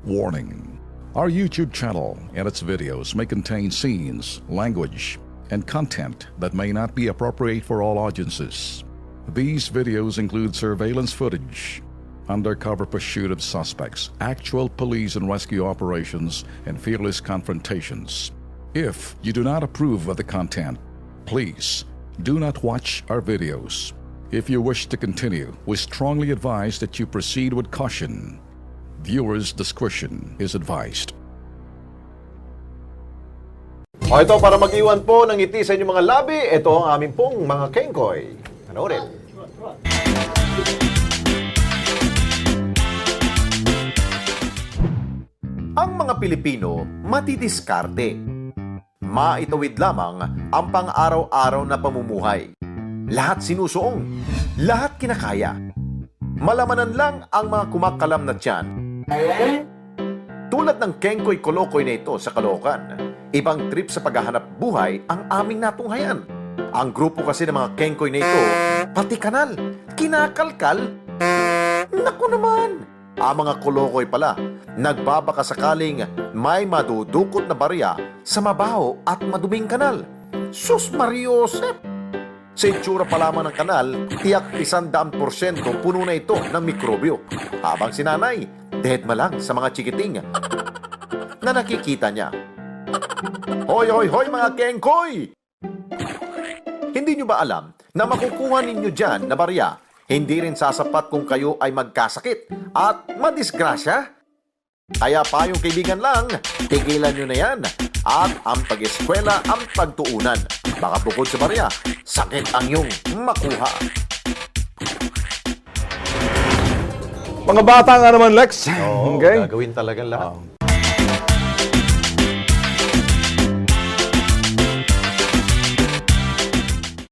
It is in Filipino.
Warning: our YouTube channel and its videos may contain scenes, language, and content that may not be appropriate for all audiences. These videos include surveillance footage, undercover pursuit of suspects, actual police and rescue operations, and fearless confrontations. If you do not approve of the content, please do not watch our videos. If you wish to continue, we strongly advise that you proceed with caution. Viewers' discretion is advised. O ito, para mag-iwan po ng ngiti sa inyong mga labi, ito ang aming pong mga kengkoy. Panoorin. Ang mga Pilipino matidiskarte. Maitawid lamang ang pang-araw-araw na pamumuhay. Lahat sinusuong, lahat kinakaya. Malamanan lang ang mga kumakalam na tiyan. Tulad ng kengkoy kolokoy na ito sa Caloocan, ibang trip sa paghahanap buhay ang aming natunghayan. Ang grupo kasi ng mga kengkoy na ito, pati kanal, kinakalkal. Naku naman! Ang mga kolokoy pala, nagbabaka sakaling may madudukot na barya sa mabaho at maduming kanal. Sus Mariosep! Sa itsura pa lamang ng kanal, tiyak 100% puno na ito ng mikrobyo. Habang si nanay, deadma lang sa mga chikiting na nakikita niya. Hoy, hoy, hoy mga kengkoy! Hindi nyo ba alam na makukuha ninyo dyan na barya, hindi rin sasapat kung kayo ay magkasakit at madisgrasya? Kaya payong kaibigan lang, tigilan nyo na yan. At ang pag-eskwela ang pagtuunan. Baka bukod sa barya, sakit ang iyong makuha. Mga bata nga naman, Lex. Oo, Okay? gagawin talagang lahat.